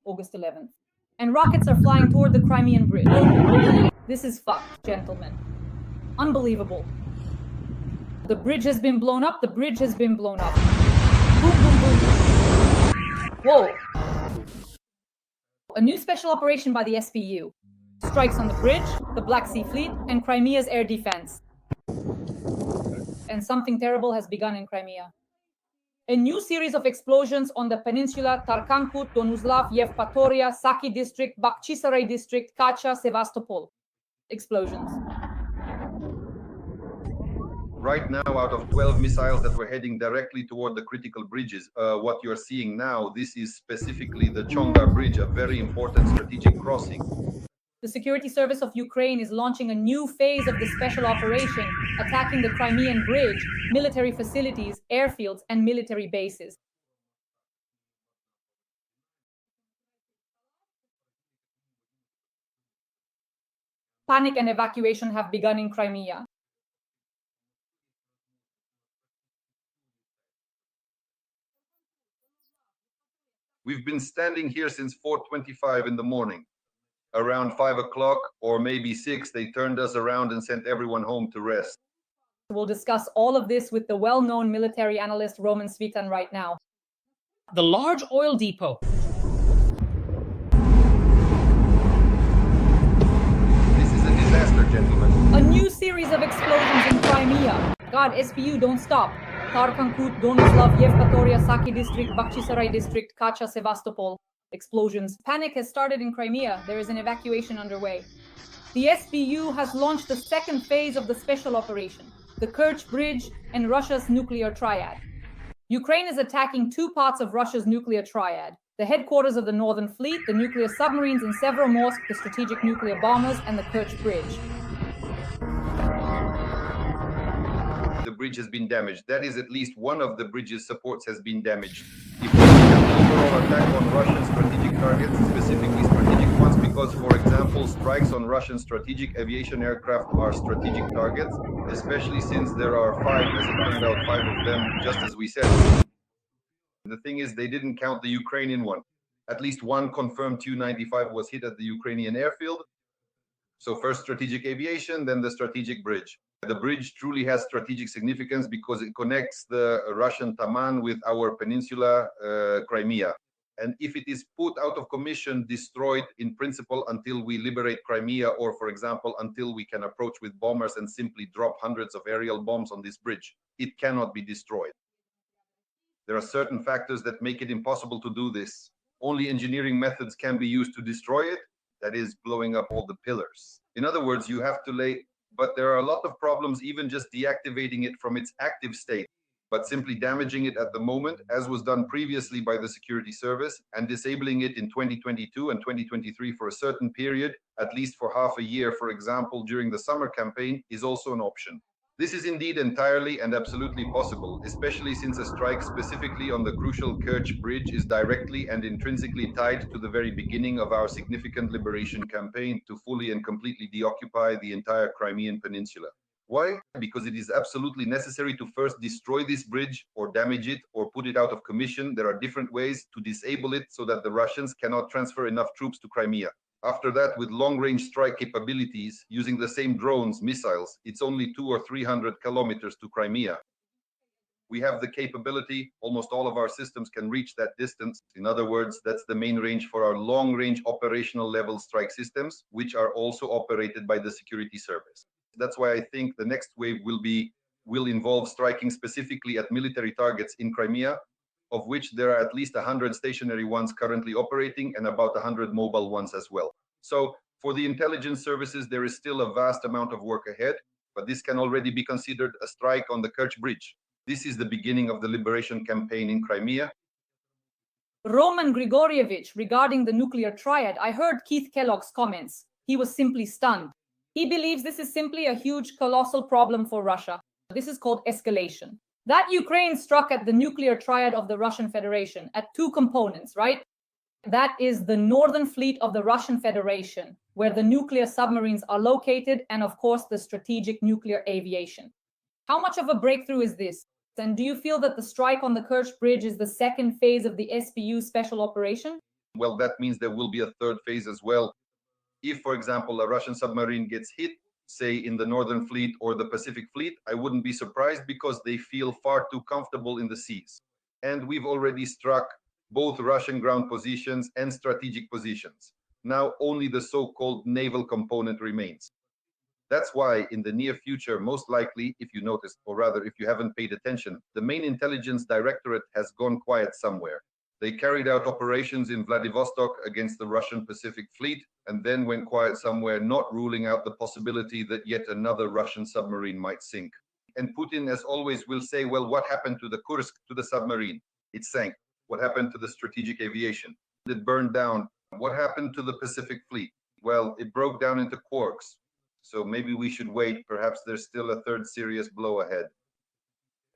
August 11th. And rockets are flying toward the Crimean bridge. This is fucked, gentlemen. Unbelievable. The bridge has been blown up. The bridge has been blown up. Boom, boom, boom. Whoa. A new special operation by the SBU. Strikes on the bridge, the Black Sea Fleet, and Crimea's air defense. And something terrible has begun in Crimea. A new series of explosions on the peninsula Tarkankut, Donuslav, Yevpatoria, Saki district, Bakhchisaray district, Kacha, Sevastopol. Explosions. Right now, out of 12 missiles that were heading directly toward the critical bridges, what you're seeing now, this is specifically the Chonga Bridge, a very important strategic crossing. The Security Service of Ukraine is launching a new phase of the special operation, attacking the Crimean bridge, military facilities, airfields, and military bases. Panic and evacuation have begun in Crimea. We've been standing here since 4:25 in the morning. Around 5 o'clock or maybe 6, they turned us around and sent everyone home to rest. We'll discuss all of this with the well-known military analyst Roman Svitan right now. The large oil depot. This is a disaster, gentlemen. A new series of explosions in Crimea. God, SBU, don't stop. Tarkankut, Donuslav, Yevpatoria, Saki district, Bakhchisaray district, Kacha, Sevastopol. Explosions. Panic has started in Crimea. There is an evacuation underway. The SBU has launched the second phase of the special operation, the Kerch Bridge and Russia's Nuclear Triad. Ukraine is attacking two parts of Russia's Nuclear Triad, the headquarters of the Northern Fleet, the nuclear submarines in Severomorsk, the strategic nuclear bombers, and the Kerch Bridge. The bridge has been damaged. That is, at least one of the bridge's supports has been damaged. If we have an overall attack on Russian strategic targets, specifically strategic ones, because, for example, strikes on Russian strategic aviation aircraft are strategic targets, especially since there are 5, as it turned out, 5 of them, just as we said. The thing is, they didn't count the Ukrainian one. At least one confirmed Tu-95 was hit at the Ukrainian airfield. So first strategic aviation, then the strategic bridge. The bridge truly has strategic significance because it connects the Russian Taman with our peninsula, Crimea. And if it is put out of commission, destroyed in principle until we liberate Crimea, or for example, until we can approach with bombers and simply drop hundreds of aerial bombs on this bridge, it cannot be destroyed. There are certain factors that make it impossible to do this. Only engineering methods can be used to destroy it, that is, blowing up all the pillars. In other words, you have to lay, but there are a lot of problems even just deactivating it from its active state, but simply damaging it at the moment, as was done previously by the security service, and disabling it in 2022 and 2023 for a certain period, at least for half a year, for example, during the summer campaign, is also an option. This is indeed entirely and absolutely possible, especially since a strike specifically on the crucial Kerch Bridge is directly and intrinsically tied to the very beginning of our significant liberation campaign to fully and completely deoccupy the entire Crimean Peninsula. Why? Because it is absolutely necessary to first destroy this bridge or damage it or put it out of commission. There are different ways to disable it so that the Russians cannot transfer enough troops to Crimea. After that, with long-range strike capabilities, using the same drones, missiles, it's only 200 or 300 kilometers to Crimea. We have the capability, almost all of our systems can reach that distance. In other words, that's the main range for our long-range operational level strike systems, which are also operated by the security service. That's why I think the next wave will involve striking specifically at military targets in Crimea, of which there are at least 100 stationary ones currently operating and about 100 mobile ones as well. So for the intelligence services, there is still a vast amount of work ahead, but this can already be considered a strike on the Kerch Bridge. This is the beginning of the liberation campaign in Crimea. Roman Grigorievich, regarding the nuclear triad, I heard Keith Kellogg's comments. He was simply stunned. He believes this is simply a huge, colossal problem for Russia. This is called escalation. That Ukraine struck at the nuclear triad of the Russian Federation at two components, right? That is the Northern Fleet of the Russian Federation, where the nuclear submarines are located, and of course the strategic nuclear aviation. How much of a breakthrough is this? And do you feel that the strike on the Kerch Bridge is the second phase of the SBU special operation? Well, that means there will be a third phase as well. If, for example, a Russian submarine gets hit, say in the Northern Fleet or the Pacific Fleet, I wouldn't be surprised because they feel far too comfortable in the seas. And we've already struck both Russian ground positions and strategic positions. Now only the so-called naval component remains. That's why in the near future, most likely, if you noticed, or rather if you haven't paid attention, the main intelligence directorate has gone quiet somewhere. They carried out operations in Vladivostok against the Russian Pacific Fleet and then went quiet somewhere, not ruling out the possibility that yet another Russian submarine might sink. And Putin, as always, will say, well, what happened to the Kursk, to the submarine? It sank. What happened to the strategic aviation? It burned down. What happened to the Pacific Fleet? Well, it broke down into quarks. So maybe we should wait. Perhaps there's still a third serious blow ahead.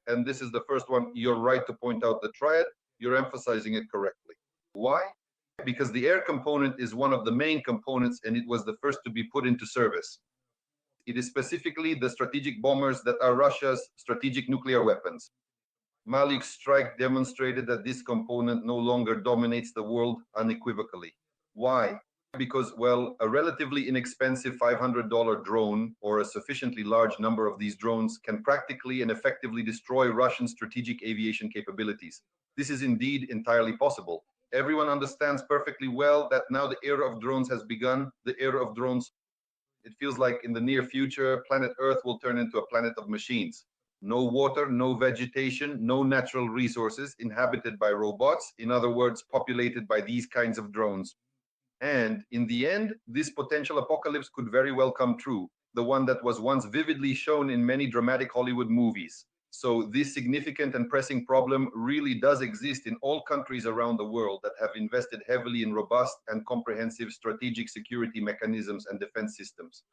And this is the first one. You're right to point out the triad. You're emphasizing it correctly. Why? Because the air component is one of the main components and it was the first to be put into service. It is specifically the strategic bombers that are Russia's strategic nuclear weapons. Malyuk's strike demonstrated that this component no longer dominates the world unequivocally. Why? Because, well, a relatively inexpensive $500 drone or a sufficiently large number of these drones can practically and effectively destroy Russian strategic aviation capabilities. This is indeed entirely possible. Everyone understands perfectly well that now the era of drones has begun, the era of drones. It feels like in the near future, planet Earth will turn into a planet of machines. No water, no vegetation, no natural resources, inhabited by robots, in other words, populated by these kinds of drones. And in the end, this potential apocalypse could very well come true, the one that was once vividly shown in many dramatic Hollywood movies. So this significant and pressing problem really does exist in all countries around the world that have invested heavily in robust and comprehensive strategic security mechanisms and defense systems.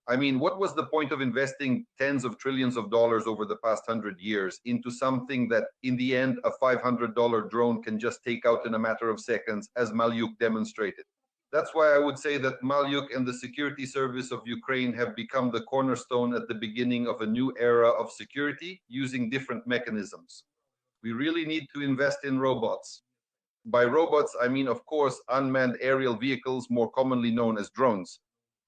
I mean, what was the point of investing tens of trillions of dollars over the past 100 years into something that, in the end, a $500 drone can just take out in a matter of seconds, as Malyuk demonstrated? That's why I would say that Malyuk and the security service of Ukraine have become the cornerstone at the beginning of a new era of security using different mechanisms. We really need to invest in robots. By robots, I mean, of course, unmanned aerial vehicles, more commonly known as drones.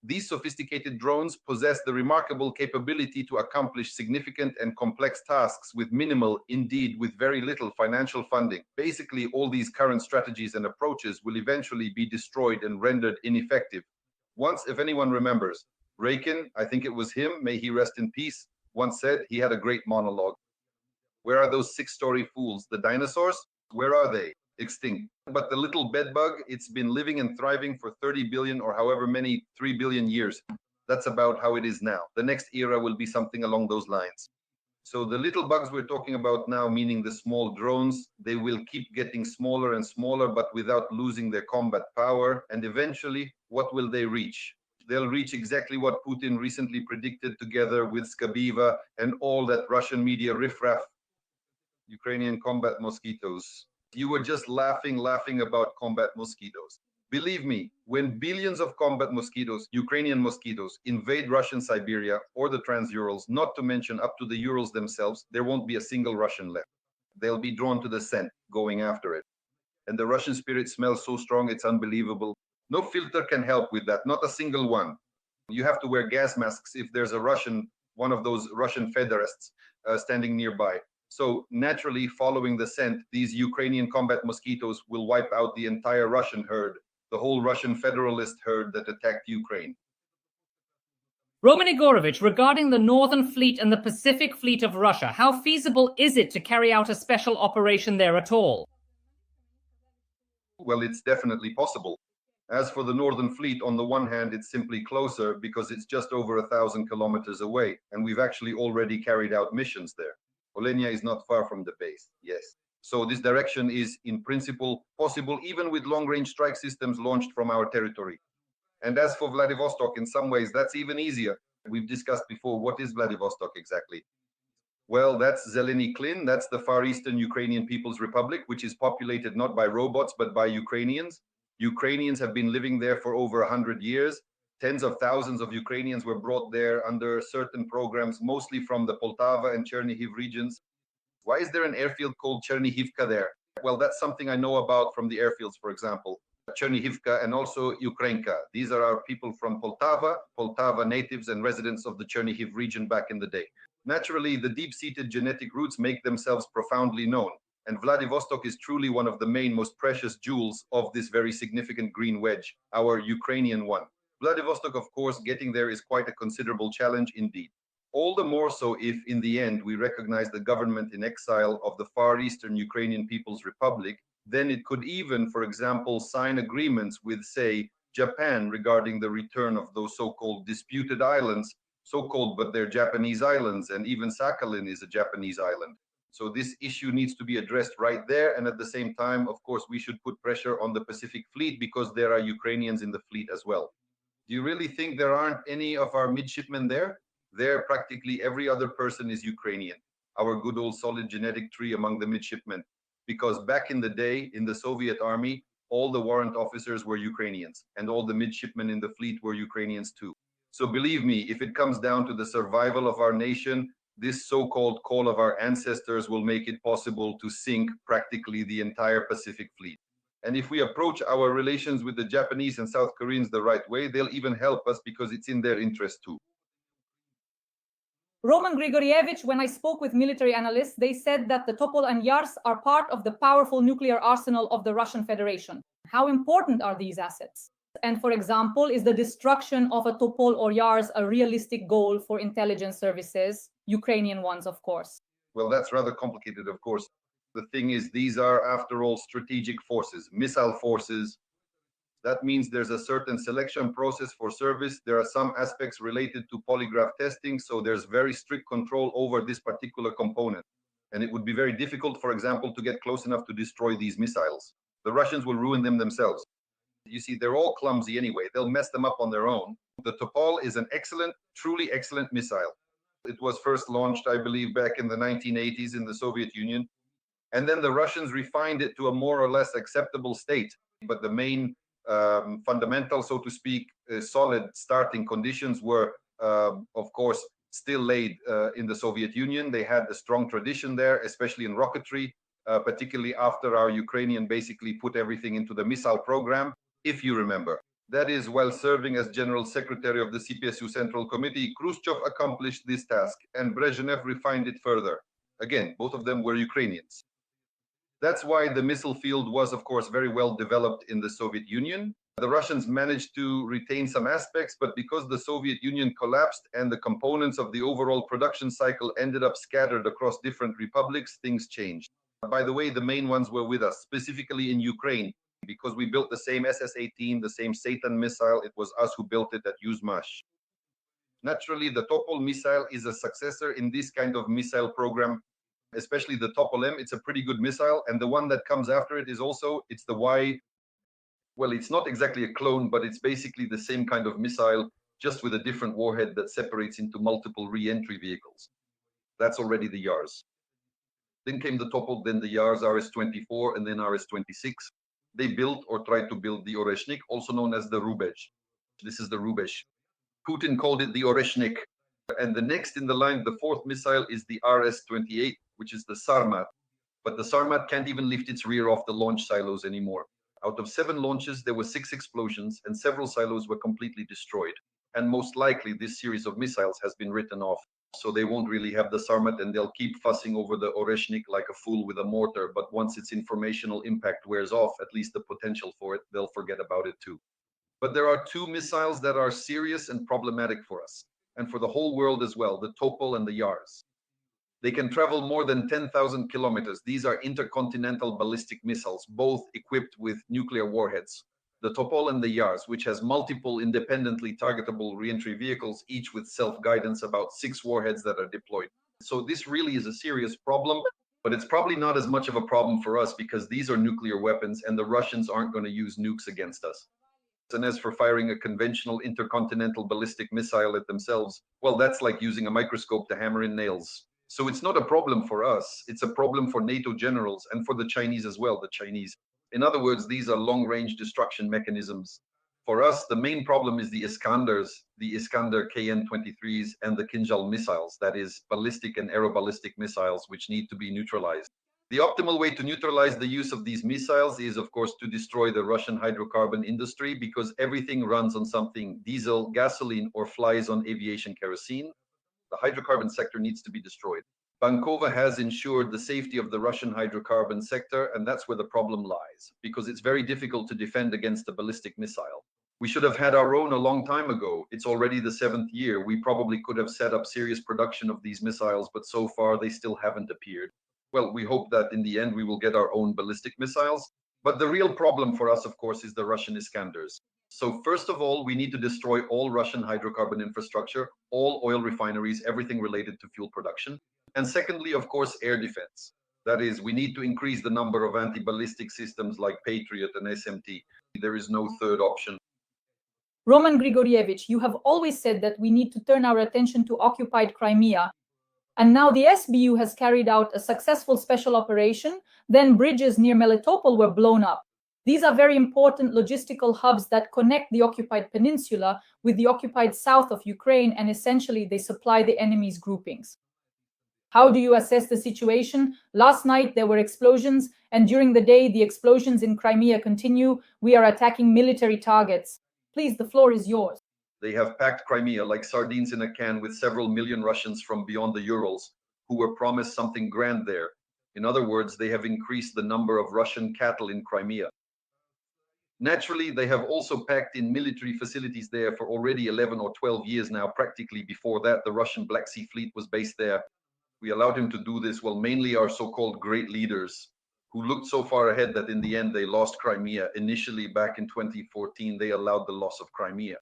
These sophisticated drones possess the remarkable capability to accomplish significant and complex tasks with minimal, indeed with very little financial funding. Basically, all these current strategies and approaches will eventually be destroyed and rendered ineffective. Once, if anyone remembers, Raikin, I think it was him, may he rest in peace, once said he had a great monologue. Where are those six-story fools? The dinosaurs? Where are they? Extinct. But the little bedbug, it's been living and thriving for 30 billion or however many 3 billion years. That's about how it is now. The next era will be something along those lines. So the little bugs we're talking about now, meaning the small drones, they will keep getting smaller and smaller, but without losing their combat power. And eventually, what will they reach? They'll reach exactly what Putin recently predicted together with Skabiva and all that Russian media riffraff, Ukrainian combat mosquitoes. You were just laughing about combat mosquitoes. Believe me, when billions of combat mosquitoes, Ukrainian mosquitoes, invade Russian Siberia or the Trans-Urals, not to mention up to the Urals themselves, there won't be a single Russian left. They'll be drawn to the scent, going after it. And the Russian spirit smells so strong, it's unbelievable. No filter can help with that, not a single one. You have to wear gas masks if there's a Russian, one of those Russian Federists standing nearby. So naturally, following the scent, these Ukrainian combat mosquitoes will wipe out the entire Russian herd, the whole Russian Federalist herd that attacked Ukraine. Roman Igorovich, regarding the Northern Fleet and the Pacific Fleet of Russia, how feasible is it to carry out a special operation there at all? Well, it's definitely possible. As for the Northern Fleet, on the one hand, it's simply closer because it's just over 1,000 kilometers away, and we've actually already carried out missions there. Olenia is not far from the base, yes. So this direction is, in principle, possible even with long-range strike systems launched from our territory. And as for Vladivostok, in some ways, that's even easier. We've discussed before, what is Vladivostok exactly? Well, that's Zeleny Klin, that's the Far Eastern Ukrainian People's Republic, which is populated not by robots, but by Ukrainians. Ukrainians have been living there for over 100 years. Tens of thousands of Ukrainians were brought there under certain programs, mostly from the Poltava and Chernihiv regions. Why is there an airfield called Chernihivka there? Well, that's something I know about from the airfields, for example. Chernihivka, and also Ukrainka. These are our people from Poltava natives and residents of the Chernihiv region back in the day. Naturally, the deep-seated genetic roots make themselves profoundly known, and Vladivostok is truly one of the main, most precious jewels of this very significant green wedge, our Ukrainian one. Vladivostok, of course, getting there is quite a considerable challenge indeed. All the more so if, in the end, we recognize the government in exile of the Far Eastern Ukrainian People's Republic, then it could even, for example, sign agreements with, say, Japan regarding the return of those so-called disputed islands, so-called, but they're Japanese islands, and even Sakhalin is a Japanese island. So this issue needs to be addressed right there, and at the same time, of course, we should put pressure on the Pacific Fleet because there are Ukrainians in the fleet as well. Do you really think there aren't any of our midshipmen there? There, practically every other person is Ukrainian, our good old solid genetic tree among the midshipmen. Because back in the day, in the Soviet army, all the warrant officers were Ukrainians, and all the midshipmen in the fleet were Ukrainians too. So believe me, if it comes down to the survival of our nation, this so-called call of our ancestors will make it possible to sink practically the entire Pacific Fleet. And if we approach our relations with the Japanese and South Koreans the right way, they'll even help us because it's in their interest too. Roman Grigorievich, when I spoke with military analysts, they said that the Topol and Yars are part of the powerful nuclear arsenal of the Russian Federation. How important are these assets? And for example, is the destruction of a Topol or Yars a realistic goal for intelligence services, Ukrainian ones, of course? Well, that's rather complicated, of course. The thing is, these are, after all, strategic forces, missile forces. That means there's a certain selection process for service. There are some aspects related to polygraph testing, so there's very strict control over this particular component. And it would be very difficult, for example, to get close enough to destroy these missiles. The Russians will ruin them themselves. You see, they're all clumsy anyway. They'll mess them up on their own. The Topol is an excellent, truly excellent missile. It was first launched, I believe, back in the 1980s in the Soviet Union. And then the Russians refined it to a more or less acceptable state. But the main fundamental, so to speak, solid starting conditions were, of course, still laid in the Soviet Union. They had a strong tradition there, especially in rocketry, particularly after our Ukrainian basically put everything into the missile program, if you remember. That is, while serving as General Secretary of the CPSU Central Committee, Khrushchev accomplished this task, and Brezhnev refined it further. Again, both of them were Ukrainians. That's why the missile field was, of course, very well developed in the Soviet Union. The Russians managed to retain some aspects, but because the Soviet Union collapsed and the components of the overall production cycle ended up scattered across different republics, things changed. By the way, the main ones were with us, specifically in Ukraine, because we built the same SS-18, the same Satan missile. It was us who built it at Yuzmash. Naturally, the Topol missile is a successor in this kind of missile program, especially the Topol M. It's a pretty good missile, and the one that comes after it is also, it's the Y. Well, it's not exactly a clone, but it's basically the same kind of missile, just with a different warhead that separates into multiple re-entry vehicles. That's already the Yars. Then came the Topol, then the Yars RS-24, and then RS-26. They built or tried to build the Oreshnik, also known as the Rubezh. This is the Rubezh. Putin called it the Oreshnik. And the next in the line, the fourth missile, is the RS-28, which is the Sarmat. But the Sarmat can't even lift its rear off the launch silos anymore. Out of 7 launches, there were 6 explosions, and several silos were completely destroyed. And most likely, this series of missiles has been written off. So they won't really have the Sarmat, and they'll keep fussing over the Oreshnik like a fool with a mortar. But once its informational impact wears off, at least the potential for it, they'll forget about it too. But there are 2 missiles that are serious and problematic for us, and for the whole world as well, the Topol and the Yars. They can travel more than 10,000 kilometers. These are intercontinental ballistic missiles, both equipped with nuclear warheads. The Topol and the Yars, which has multiple independently targetable reentry vehicles, each with self-guidance, about 6 warheads that are deployed. So this really is a serious problem, but it's probably not as much of a problem for us because these are nuclear weapons and the Russians aren't going to use nukes against us. And as for firing a conventional intercontinental ballistic missile at themselves, well, that's like using a microscope to hammer in nails. So it's not a problem for us. It's a problem for NATO generals and for the Chinese as well, the Chinese. In other words, these are long-range destruction mechanisms. For us, the main problem is the Iskanders, the Iskander KN-23s, and the Kinjal missiles, that is, ballistic and aeroballistic missiles, which need to be neutralized. The optimal way to neutralize the use of these missiles is, of course, to destroy the Russian hydrocarbon industry, because everything runs on something: diesel, gasoline, or flies on aviation kerosene. The hydrocarbon sector needs to be destroyed. Bankova has ensured the safety of the Russian hydrocarbon sector, and that's where the problem lies, because it's very difficult to defend against a ballistic missile. We should have had our own a long time ago. It's already the 7th year. We probably could have set up serious production of these missiles, but so far they still haven't appeared. Well, we hope that in the end we will get our own ballistic missiles. But the real problem for us, of course, is the Russian Iskanders. So first of all, we need to destroy all Russian hydrocarbon infrastructure, all oil refineries, everything related to fuel production. And secondly, of course, air defense. That is, we need to increase the number of anti-ballistic systems like Patriot and SMT. There is no third option. Roman Grigorievich, you have always said that we need to turn our attention to occupied Crimea. And now the SBU has carried out a successful special operation. Then bridges near Melitopol were blown up. These are very important logistical hubs that connect the occupied peninsula with the occupied south of Ukraine, and essentially they supply the enemy's groupings. How do you assess the situation? Last night there were explosions, and during the day the explosions in Crimea continue. We are attacking military targets. Please, the floor is yours. They have packed Crimea like sardines in a can with several million Russians from beyond the Urals who were promised something grand there. In other words, they have increased the number of Russian cattle in Crimea. Naturally, they have also packed in military facilities there for already 11 or 12 years now. Practically before that, the Russian Black Sea Fleet was based there. We allowed him to do this, well, mainly our so-called great leaders, who looked so far ahead that in the end they lost Crimea. Initially, back in 2014, they allowed the loss of Crimea.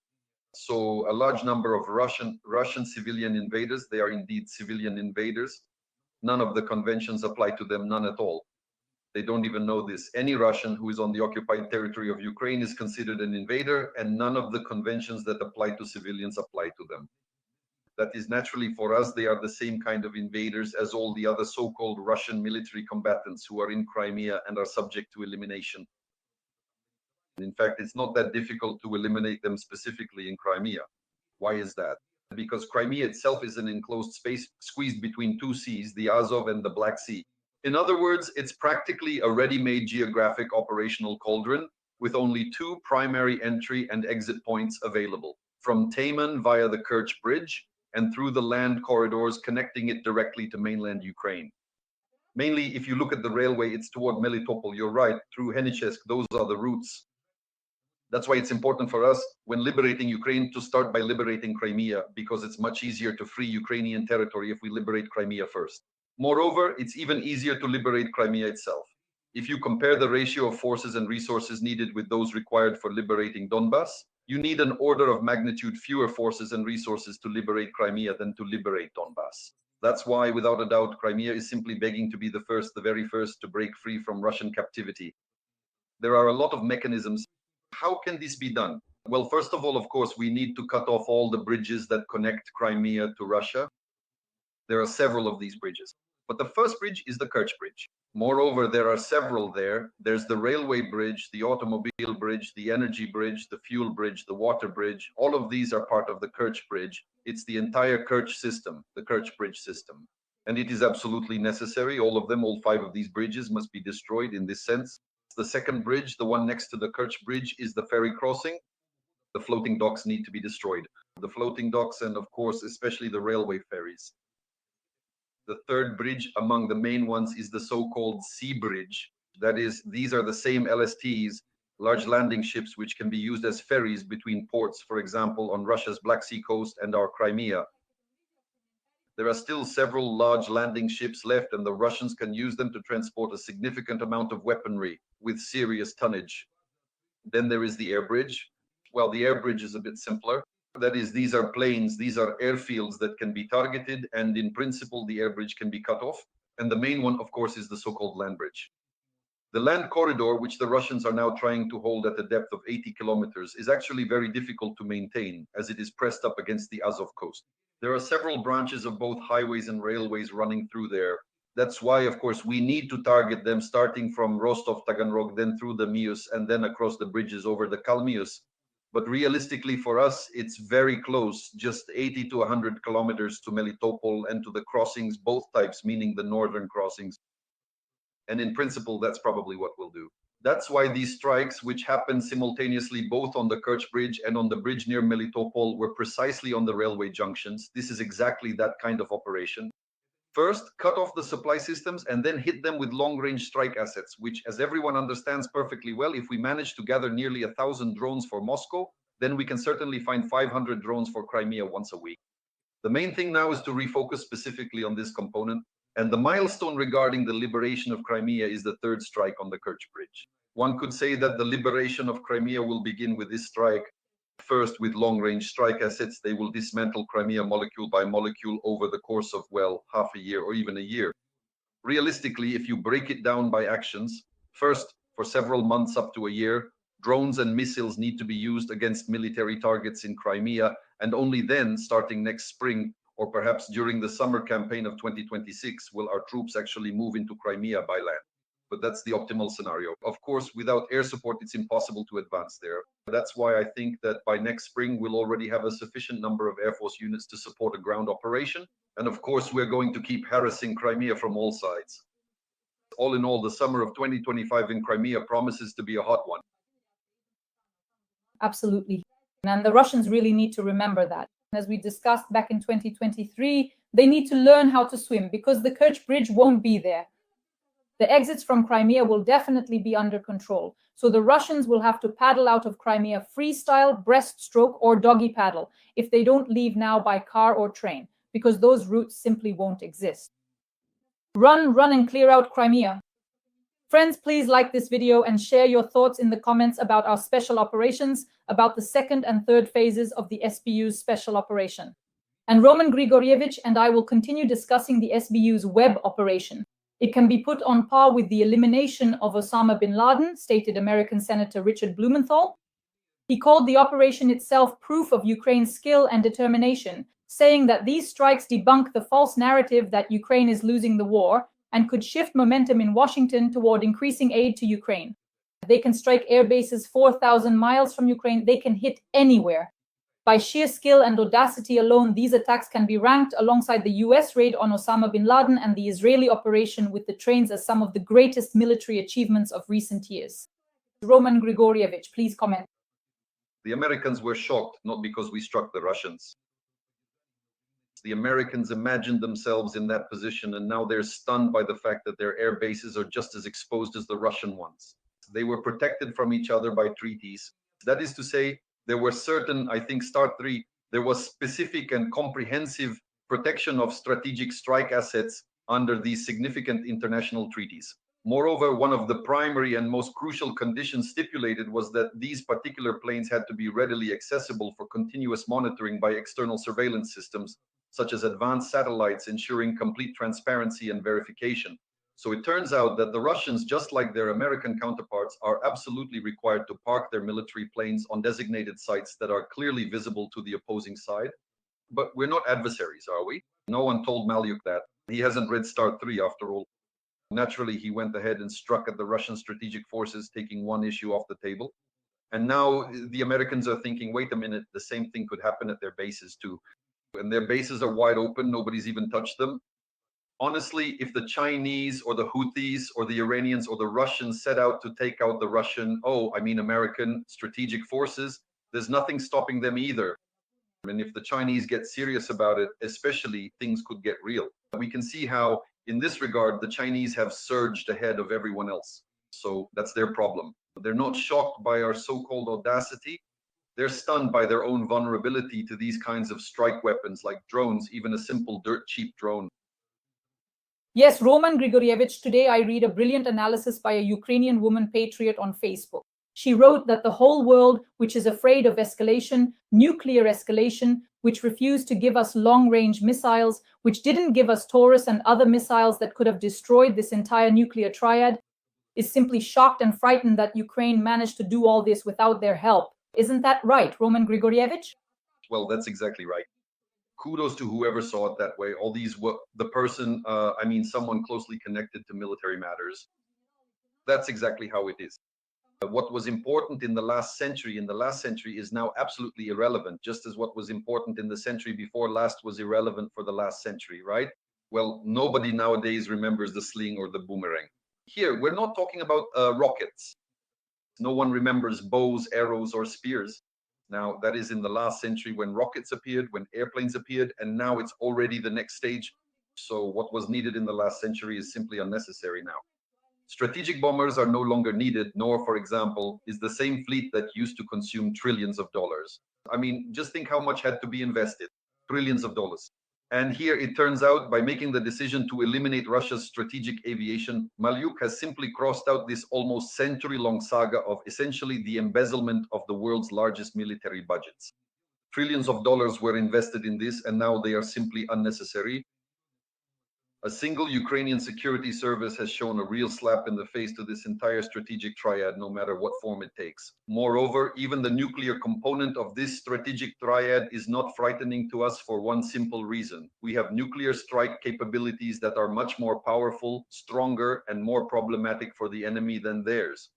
So a large number of Russian civilian invaders, they are indeed civilian invaders. None of the conventions apply to them, none at all. They don't even know this. Any Russian who is on the occupied territory of Ukraine is considered an invader, and none of the conventions that apply to civilians apply to them. That is, naturally for us, they are the same kind of invaders as all the other so-called Russian military combatants who are in Crimea and are subject to elimination. In fact, it's not that difficult to eliminate them specifically in Crimea. Why is that? Because Crimea itself is an enclosed space squeezed between two seas, the Azov and the Black Sea. In other words, it's practically a ready-made geographic operational cauldron with only two primary entry and exit points available: from Taman via the Kerch Bridge and through the land corridors connecting it directly to mainland Ukraine. Mainly, if you look at the railway, it's toward Melitopol. You're right, through Henichesk, those are the routes. That's why it's important for us, when liberating Ukraine, to start by liberating Crimea, because it's much easier to free Ukrainian territory if we liberate Crimea first. Moreover, it's even easier to liberate Crimea itself. If you compare the ratio of forces and resources needed with those required for liberating Donbas, you need an order of magnitude fewer forces and resources to liberate Crimea than to liberate Donbas. That's why, without a doubt, Crimea is simply begging to be the very first to break free from Russian captivity. There are a lot of mechanisms. How can this be done? Well, first of all, of course, we need to cut off all the bridges that connect Crimea to Russia. There are several of these bridges. But the first bridge is the Kerch Bridge. Moreover, there are several there. There's the railway bridge, the automobile bridge, the energy bridge, the fuel bridge, the water bridge. All of these are part of the Kerch Bridge. It's the entire Kerch system, the Kerch Bridge system. And it is absolutely necessary. All of them, all 5 of these bridges must be destroyed in this sense. The second bridge, the one next to the Kerch Bridge, is the ferry crossing. The floating docks need to be destroyed. The floating docks and, of course, especially the railway ferries. The third bridge among the main ones is the so-called Sea Bridge. That is, these are the same LSTs, large landing ships, which can be used as ferries between ports, for example, on Russia's Black Sea coast and our Crimea. There are still several large landing ships left, and the Russians can use them to transport a significant amount of weaponry with serious tonnage. Then there is the air bridge. Well, the air bridge is a bit simpler. That is, these are planes, these are airfields that can be targeted, and in principle, the air bridge can be cut off. And the main one, of course, is the so-called land bridge. The land corridor, which the Russians are now trying to hold at a depth of 80 kilometers, is actually very difficult to maintain, as it is pressed up against the Azov coast. There are several branches of both highways and railways running through there. That's why, of course, we need to target them, starting from Rostov, Taganrog, then through the Mius, and then across the bridges over the Kalmius. But realistically for us, it's very close, just 80 to 100 kilometers to Melitopol and to the crossings, both types, meaning the northern crossings. And in principle, that's probably what we'll do. That's why these strikes, which happened simultaneously both on the Kerch Bridge and on the bridge near Melitopol, were precisely on the railway junctions. This is exactly that kind of operation. First, cut off the supply systems and then hit them with long-range strike assets, which, as everyone understands perfectly well, if we manage to gather nearly 1,000 drones for Moscow, then we can certainly find 500 drones for Crimea once a week. The main thing now is to refocus specifically on this component, and the milestone regarding the liberation of Crimea is the third strike on the Kerch Bridge. One could say that the liberation of Crimea will begin with this strike. First, with long-range strike assets, they will dismantle Crimea molecule by molecule over the course of, well, half a year or even a year. Realistically, if you break it down by actions, first, for several months up to a year, drones and missiles need to be used against military targets in Crimea, and only then, starting next spring, or perhaps during the summer campaign of 2026, will our troops actually move into Crimea by land. But that's the optimal scenario. Of course, without air support, it's impossible to advance there. That's why I think that by next spring, we'll already have a sufficient number of Air Force units to support a ground operation. And of course, we're going to keep harassing Crimea from all sides. All in all, the summer of 2025 in Crimea promises to be a hot one. Absolutely. And the Russians really need to remember that. As we discussed back in 2023, they need to learn how to swim because the Kerch Bridge won't be there. The exits from Crimea will definitely be under control. So the Russians will have to paddle out of Crimea freestyle, breaststroke, or doggy paddle if they don't leave now by car or train, because those routes simply won't exist. Run and clear out Crimea. Friends, please like this video and share your thoughts in the comments about our special operations, about the second and third phases of the SBU's special operation. And Roman Grigorievich and I will continue discussing the SBU's web operation. It can be put on par with the elimination of Osama bin Laden, stated American Senator Richard Blumenthal. He called the operation itself proof of Ukraine's skill and determination, saying that these strikes debunk the false narrative that Ukraine is losing the war and could shift momentum in Washington toward increasing aid to Ukraine. They can strike air bases 4,000 miles from Ukraine. They can hit anywhere. By sheer skill and audacity alone, these attacks can be ranked alongside the US raid on Osama bin Laden and the Israeli operation with the trains as some of the greatest military achievements of recent years. Roman Grigorievich, please comment. The Americans were shocked, not because we struck the Russians. The Americans imagined themselves in that position, and now they're stunned by the fact that their air bases are just as exposed as the Russian ones. They were protected from each other by treaties. That is to say, there were certain, I think, Start 3, there was specific and comprehensive protection of strategic strike assets under these significant international treaties. Moreover, one of the primary and most crucial conditions stipulated was that these particular planes had to be readily accessible for continuous monitoring by external surveillance systems, such as advanced satellites, ensuring complete transparency and verification. So it turns out that the Russians, just like their American counterparts, are absolutely required to park their military planes on designated sites that are clearly visible to the opposing side. But we're not adversaries, are we? No one told Malyuk that. He hasn't read Start 3 after all. Naturally, he went ahead and struck at the Russian strategic forces, taking one issue off the table. And now the Americans are thinking, wait a minute, the same thing could happen at their bases too. And their bases are wide open, nobody's even touched them. Honestly, if the Chinese or the Houthis or the Iranians or the Russians set out to take out the American strategic forces, there's nothing stopping them either. And if the Chinese get serious about it, especially, things could get real. We can see how, in this regard, the Chinese have surged ahead of everyone else. So that's their problem. They're not shocked by our so-called audacity. They're stunned by their own vulnerability to these kinds of strike weapons like drones, even a simple dirt cheap drone. Yes, Roman Grigorievich, today I read a brilliant analysis by a Ukrainian woman patriot on Facebook. She wrote that the whole world, which is afraid of escalation, nuclear escalation, which refused to give us long-range missiles, which didn't give us Taurus and other missiles that could have destroyed this entire nuclear triad, is simply shocked and frightened that Ukraine managed to do all this without their help. Isn't that right, Roman Grigorievich? Well, that's exactly right. Kudos to whoever saw it that way. All these, someone closely connected to military matters. That's exactly how it is. What was important in the last century is now absolutely irrelevant, just as what was important in the century before last was irrelevant for the last century, right? Well, nobody nowadays remembers the sling or the boomerang. Here, we're not talking about rockets. No one remembers bows, arrows, or spears. Now, that is in the last century when rockets appeared, when airplanes appeared, and now it's already the next stage. So what was needed in the last century is simply unnecessary now. Strategic bombers are no longer needed, nor, for example, is the same fleet that used to consume trillions of dollars. I mean, just think how much had to be invested. Trillions of dollars. And here it turns out, by making the decision to eliminate Russia's strategic aviation, Malyuk has simply crossed out this almost century-long saga of essentially the embezzlement of the world's largest military budgets. Trillions of dollars were invested in this, and now they are simply unnecessary. A single Ukrainian security service has shown a real slap in the face to this entire strategic triad, no matter what form it takes. Moreover, even the nuclear component of this strategic triad is not frightening to us for one simple reason. We have nuclear strike capabilities that are much more powerful, stronger, and more problematic for the enemy than theirs.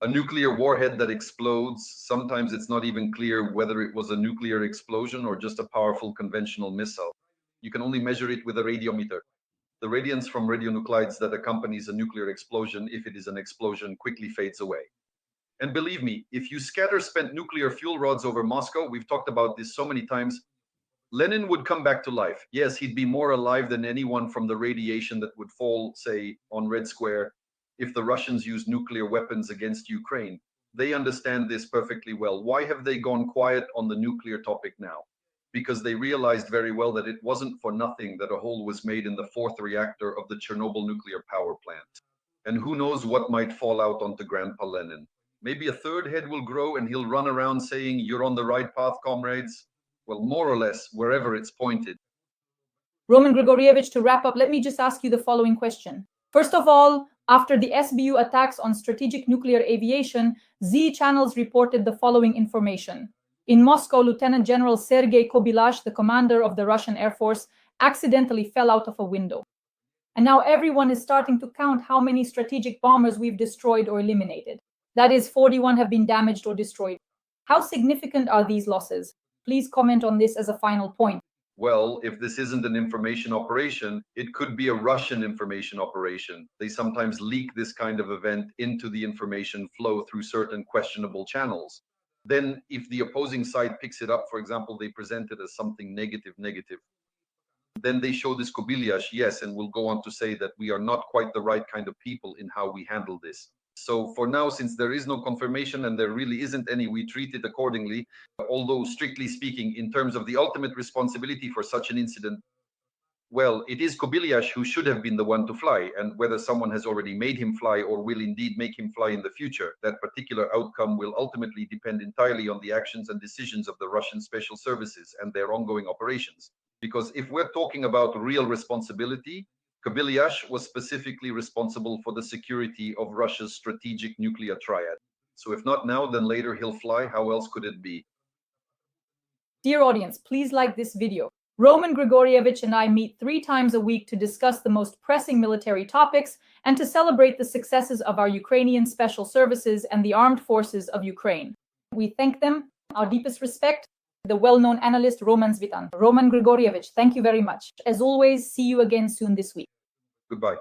A nuclear warhead that explodes, sometimes it's not even clear whether it was a nuclear explosion or just a powerful conventional missile. You can only measure it with a radiometer. The radiance from radionuclides that accompanies a nuclear explosion, if it is an explosion, quickly fades away. And believe me, if you scatter spent nuclear fuel rods over Moscow, we've talked about this so many times, Lenin would come back to life. Yes, he'd be more alive than anyone from the radiation that would fall, say, on Red Square if the Russians use nuclear weapons against Ukraine. They understand this perfectly well. Why have they gone quiet on the nuclear topic now? Because they realized very well that it wasn't for nothing that a hole was made in the fourth reactor of the Chernobyl nuclear power plant. And who knows what might fall out onto Grandpa Lenin. Maybe a third head will grow and he'll run around saying, "You're on the right path, comrades." Well, more or less, wherever it's pointed. Roman Grigorievich, to wrap up, let me just ask you the following question. First of all, after the SBU attacks on strategic nuclear aviation, Z channels reported the following information. In Moscow, Lieutenant General Sergei Kobylash, the commander of the Russian Air Force, accidentally fell out of a window. And now everyone is starting to count how many strategic bombers we've destroyed or eliminated. That is, 41 have been damaged or destroyed. How significant are these losses? Please comment on this as a final point. Well, if this isn't an information operation, it could be a Russian information operation. They sometimes leak this kind of event into the information flow through certain questionable channels. Then if the opposing side picks it up, for example, they present it as something negative. Then they show this Kobylash, yes, and will go on to say that we are not quite the right kind of people in how we handle this. So for now, since there is no confirmation and there really isn't any, we treat it accordingly. Although strictly speaking, in terms of the ultimate responsibility for such an incident, well, it is Kobylash who should have been the one to fly, and whether someone has already made him fly or will indeed make him fly in the future, that particular outcome will ultimately depend entirely on the actions and decisions of the Russian special services and their ongoing operations. Because if we're talking about real responsibility, Kobylash was specifically responsible for the security of Russia's strategic nuclear triad. So if not now, then later he'll fly. How else could it be? Dear audience, please like this video. Roman Grigorievich and I meet 3 times a week to discuss the most pressing military topics and to celebrate the successes of our Ukrainian special services and the armed forces of Ukraine. We thank them. Our deepest respect, the well-known analyst Roman Zvitan. Roman Grigorievich, thank you very much. As always, see you again soon this week. Goodbye.